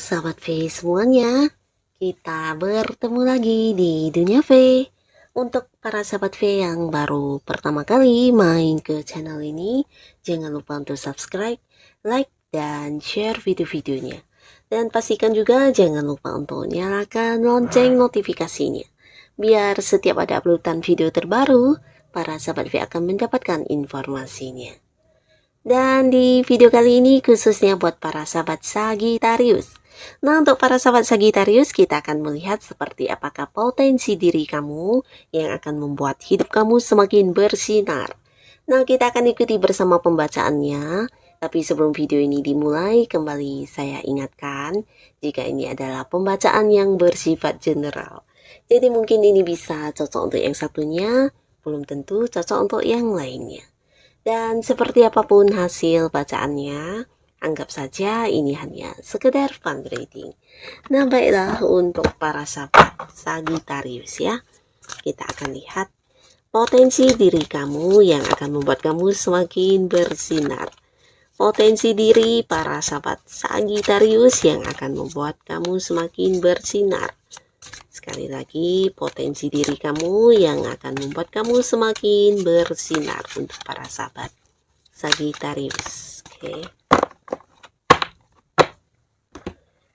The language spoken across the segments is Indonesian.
Sahabat V semuanya, kita bertemu lagi di Dunia V. Untuk para sahabat V yang baru pertama kali main ke channel ini, jangan lupa untuk subscribe, like, dan share video-videonya. Dan pastikan juga jangan lupa untuk nyalakan lonceng notifikasinya. Biar setiap ada uploadan video terbaru, para sahabat V akan mendapatkan informasinya. Dan di video kali ini khususnya buat para sahabat Sagittarius. Nah, untuk para sahabat Sagittarius, kita akan melihat seperti apakah potensi diri kamu yang akan membuat hidup kamu semakin bersinar. Nah, kita akan ikuti bersama pembacaannya. Tapi sebelum video ini dimulai, kembali saya ingatkan, jika ini adalah pembacaan yang bersifat general. Jadi mungkin ini bisa cocok untuk yang satunya, belum tentu cocok untuk yang lainnya. Dan seperti apapun hasil bacaannya, anggap saja ini hanya sekedar fun reading. Nah, baiklah untuk para sahabat Sagittarius ya. Kita akan lihat potensi diri kamu yang akan membuat kamu semakin bersinar. Potensi diri para sahabat Sagittarius yang akan membuat kamu semakin bersinar. Sekali lagi, potensi diri kamu yang akan membuat kamu semakin bersinar untuk para sahabat Sagittarius. Oke.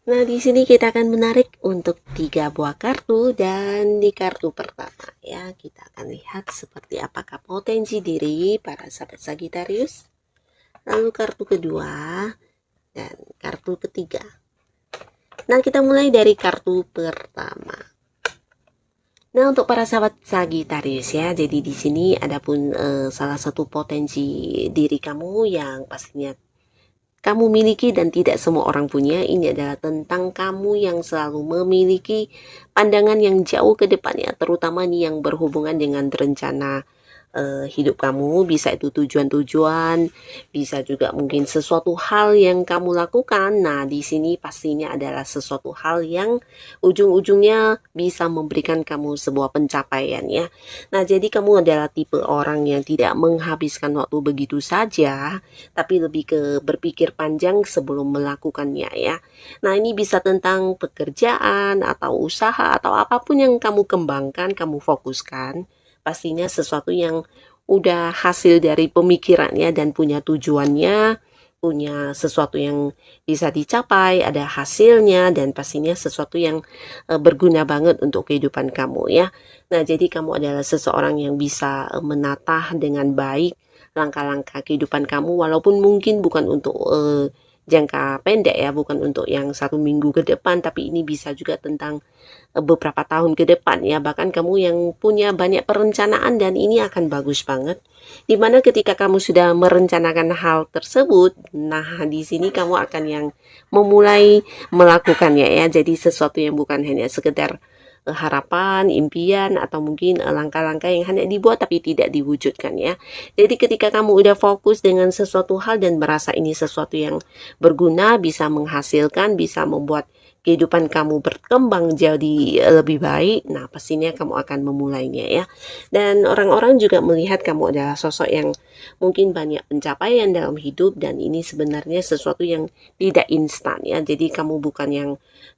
Nah, di sini kita akan menarik untuk 3 buah kartu, dan di kartu pertama ya, kita akan lihat seperti apakah potensi diri para sahabat Sagittarius. Lalu kartu kedua dan kartu ketiga. Nah, kita mulai dari kartu pertama. Nah, untuk para sahabat Sagittarius ya, jadi di sini ada pun salah satu potensi diri kamu yang pastinya kamu miliki dan tidak semua orang punya. Ini adalah tentang kamu yang selalu memiliki pandangan yang jauh ke depannya, terutama nih yang berhubungan dengan rencana hidup kamu. Bisa itu tujuan-tujuan, bisa juga mungkin sesuatu hal yang kamu lakukan. Nah, di sini pastinya adalah sesuatu hal yang ujung-ujungnya bisa memberikan kamu sebuah pencapaian ya. Nah, jadi kamu adalah tipe orang yang tidak menghabiskan waktu begitu saja, tapi lebih ke berpikir panjang sebelum melakukannya ya. Nah, ini bisa tentang pekerjaan atau usaha atau apapun yang kamu kembangkan, kamu fokuskan. Pastinya sesuatu yang udah hasil dari pemikirannya dan punya tujuannya, punya sesuatu yang bisa dicapai, ada hasilnya, dan pastinya sesuatu yang berguna banget untuk kehidupan kamu ya. Nah, jadi kamu adalah seseorang yang bisa menatah dengan baik langkah-langkah kehidupan kamu, walaupun mungkin bukan untuk jangka pendek ya, bukan untuk yang 1 minggu ke depan, tapi ini bisa juga tentang beberapa tahun ke depan ya. Bahkan kamu yang punya banyak perencanaan, dan ini akan bagus banget. Dimana ketika kamu sudah merencanakan hal tersebut, nah di sini kamu akan yang memulai melakukannya ya. Jadi sesuatu yang bukan hanya sekedar harapan, impian, atau mungkin langkah-langkah yang hanya dibuat tapi tidak diwujudkan ya. Jadi ketika kamu udah fokus dengan sesuatu hal dan merasa ini sesuatu yang berguna, bisa menghasilkan, bisa membuat kehidupan kamu berkembang jadi lebih baik, nah pastinya kamu akan memulainya ya. Dan orang-orang juga melihat kamu adalah sosok yang mungkin banyak pencapaian dalam hidup, dan ini sebenarnya sesuatu yang tidak instan ya. Jadi kamu bukan yang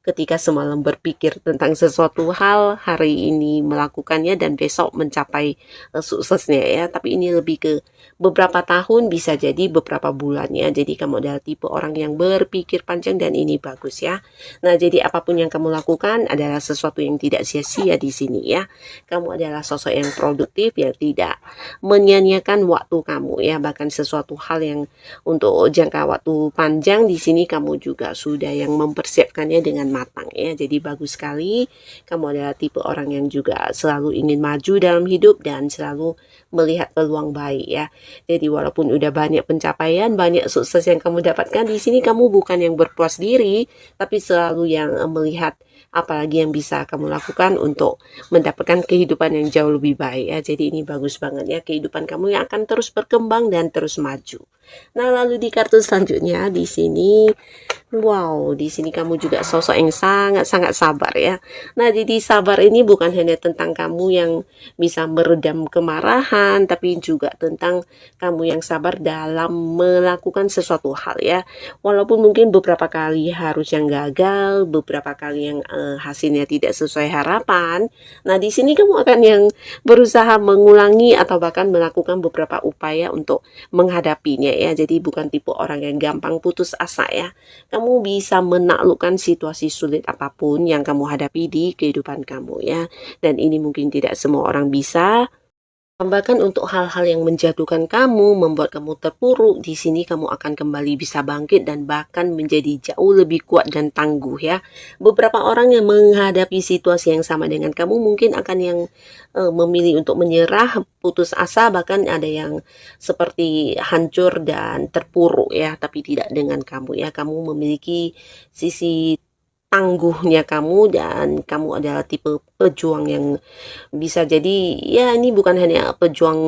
ketika semalam berpikir tentang sesuatu hal, hari ini melakukannya dan besok mencapai suksesnya ya. Tapi ini lebih ke beberapa tahun, bisa jadi beberapa bulan ya. Jadi kamu adalah tipe orang yang berpikir panjang, dan ini bagus ya. Nah, jadi apapun yang kamu lakukan adalah sesuatu yang tidak sia-sia di sini ya. Kamu adalah sosok yang produktif, yang tidak menyia-nyiakan waktu kamu ya. Bahkan sesuatu hal yang untuk jangka waktu panjang, di sini kamu juga sudah yang mempersiapkannya dengan matang ya. Jadi bagus sekali. Kamu adalah tipe orang yang juga selalu ingin maju dalam hidup dan selalu melihat peluang baik ya. Jadi walaupun udah banyak pencapaian, banyak sukses yang kamu dapatkan, di sini kamu bukan yang berpuas diri, tapi selalu selalu yang melihat apalagi yang bisa kamu lakukan untuk mendapatkan kehidupan yang jauh lebih baik ya. Jadi ini bagus banget ya, kehidupan kamu yang akan terus berkembang dan terus maju. Nah, lalu di kartu selanjutnya di sini, wow, di sini kamu juga sosok yang sangat-sangat sabar ya. Nah, jadi sabar ini bukan hanya tentang kamu yang bisa meredam kemarahan, tapi juga tentang kamu yang sabar dalam melakukan sesuatu hal ya. Walaupun mungkin beberapa kali harus yang gagal, beberapa kali yang hasilnya tidak sesuai harapan. Nah, di sini kamu akan yang berusaha mengulangi atau bahkan melakukan beberapa upaya untuk menghadapinya ya. Jadi bukan tipe orang yang gampang putus asa ya. Kamu bisa menaklukkan situasi sulit apapun yang kamu hadapi di kehidupan kamu ya. Dan ini mungkin tidak semua orang bisa. Bahkan untuk hal-hal yang menjatuhkan kamu, membuat kamu terpuruk, di sini kamu akan kembali bisa bangkit dan bahkan menjadi jauh lebih kuat dan tangguh ya. Beberapa orang yang menghadapi situasi yang sama dengan kamu mungkin akan yang memilih untuk menyerah, putus asa, bahkan ada yang seperti hancur dan terpuruk ya, tapi tidak dengan kamu ya. Kamu memiliki sisi tangguhnya kamu dan kamu adalah tipe pejuang yang bisa jadi ya ini bukan hanya pejuang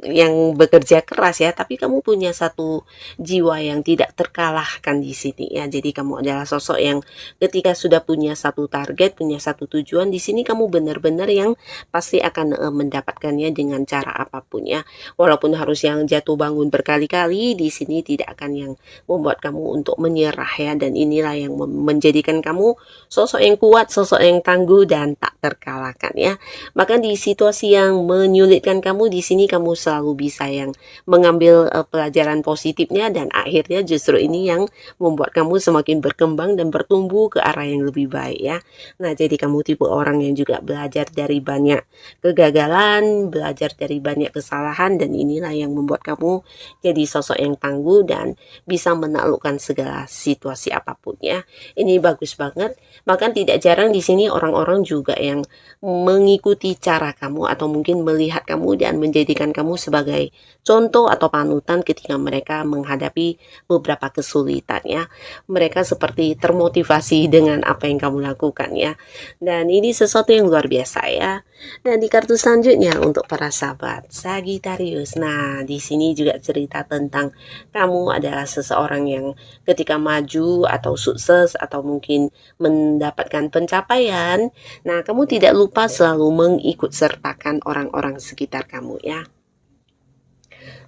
yang bekerja keras ya, tapi kamu punya satu jiwa yang tidak terkalahkan di sini ya. Jadi kamu adalah sosok yang ketika sudah punya satu target, punya satu tujuan, di sini kamu benar-benar yang pasti akan mendapatkannya dengan cara apapun ya. Walaupun harus yang jatuh bangun berkali-kali, di sini tidak akan yang membuat kamu untuk menyerah ya, dan inilah yang menjadikan kamu sosok yang kuat, sosok yang tangguh dan tak terkalahkan ya. Bahkan di situasi yang menyulitkan kamu, di sini kamu selalu bisa yang mengambil pelajaran positifnya dan akhirnya justru ini yang membuat kamu semakin berkembang dan bertumbuh ke arah yang lebih baik ya. Nah, jadi kamu tipe orang yang juga belajar dari banyak kegagalan, belajar dari banyak kesalahan, dan inilah yang membuat kamu jadi sosok yang tangguh dan bisa menaklukkan segala situasi apapun ya. Ini bagus banget. Bahkan tidak jarang di sini orang-orang juga yang mengikuti cara kamu atau mungkin melihat kamu dan menjadikan kamu sebagai contoh atau panutan ketika mereka menghadapi beberapa kesulitan ya. Mereka seperti termotivasi dengan apa yang kamu lakukan ya. Dan ini sesuatu yang luar biasa ya. Dan di kartu selanjutnya untuk para sahabat Sagittarius. Nah, di sini juga cerita tentang kamu adalah seseorang yang ketika maju atau sukses atau mungkin mendapatkan pencapaian, nah kamu tidak lupa selalu mengikut sertakan orang-orang sekitar kamu ya.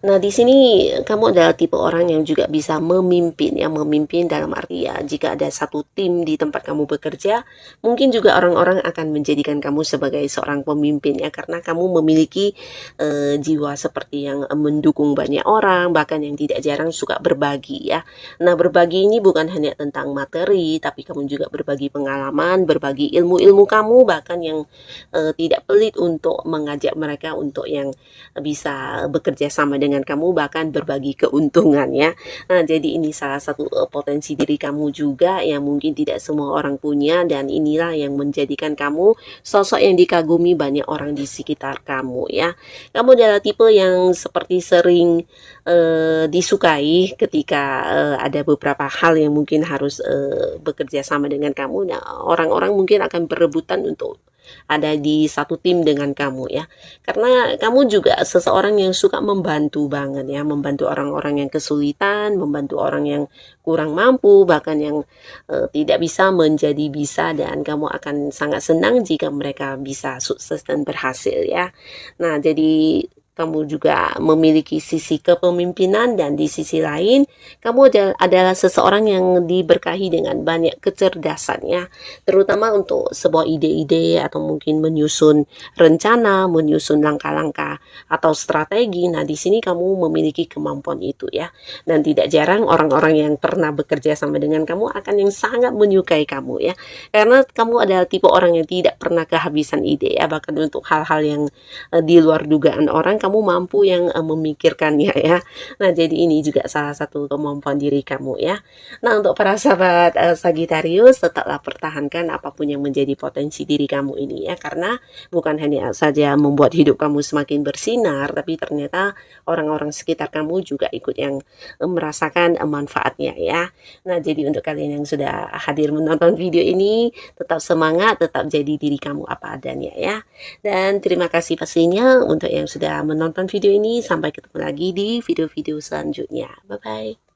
Nah, di sini kamu adalah tipe orang yang juga bisa memimpin ya, memimpin dalam arti ya jika ada satu tim di tempat kamu bekerja, mungkin juga orang-orang akan menjadikan kamu sebagai seorang pemimpin ya, karena kamu memiliki jiwa seperti yang mendukung banyak orang, bahkan yang tidak jarang suka berbagi ya. Nah, berbagi ini bukan hanya tentang materi, tapi kamu juga berbagi pengalaman, berbagi ilmu-ilmu kamu, bahkan yang tidak pelit untuk mengajak mereka untuk yang bisa bekerja sama dengan kamu, bahkan berbagi keuntungan ya. Nah, jadi ini salah satu potensi diri kamu juga yang mungkin tidak semua orang punya, dan inilah yang menjadikan kamu sosok yang dikagumi banyak orang di sekitar kamu ya. Kamu adalah tipe yang seperti sering disukai ketika ada beberapa hal yang mungkin harus bekerja sama dengan kamu. Nah, orang-orang mungkin akan berebutan untuk ada di satu tim dengan kamu ya, karena kamu juga seseorang yang suka membantu banget ya, membantu orang-orang yang kesulitan, membantu orang yang kurang mampu, bahkan yang tidak bisa menjadi bisa, dan kamu akan sangat senang jika mereka bisa sukses dan berhasil ya. Nah, jadi kamu juga memiliki sisi kepemimpinan, dan di sisi lain kamu adalah seseorang yang diberkahi dengan banyak kecerdasannya, terutama untuk sebuah ide-ide atau mungkin menyusun rencana, menyusun langkah-langkah atau strategi. Nah, di sini kamu memiliki kemampuan itu ya, dan tidak jarang orang-orang yang pernah bekerja sama dengan kamu akan yang sangat menyukai kamu ya, karena kamu adalah tipe orang yang tidak pernah kehabisan ide ya, bahkan untuk hal-hal yang di luar dugaan orang kamu mampu yang memikirkannya ya. Nah, jadi ini juga salah satu kemampuan diri kamu ya. Nah, untuk para sahabat Sagittarius, tetaplah pertahankan apapun yang menjadi potensi diri kamu ini ya, karena bukan hanya saja membuat hidup kamu semakin bersinar, tapi ternyata orang-orang sekitar kamu juga ikut yang merasakan manfaatnya ya. Nah, jadi untuk kalian yang sudah hadir menonton video ini, tetap semangat, tetap jadi diri kamu apa adanya ya. Dan terima kasih pastinya untuk yang sudah menonton video ini. Sampai ketemu lagi di video-video selanjutnya. Bye-bye.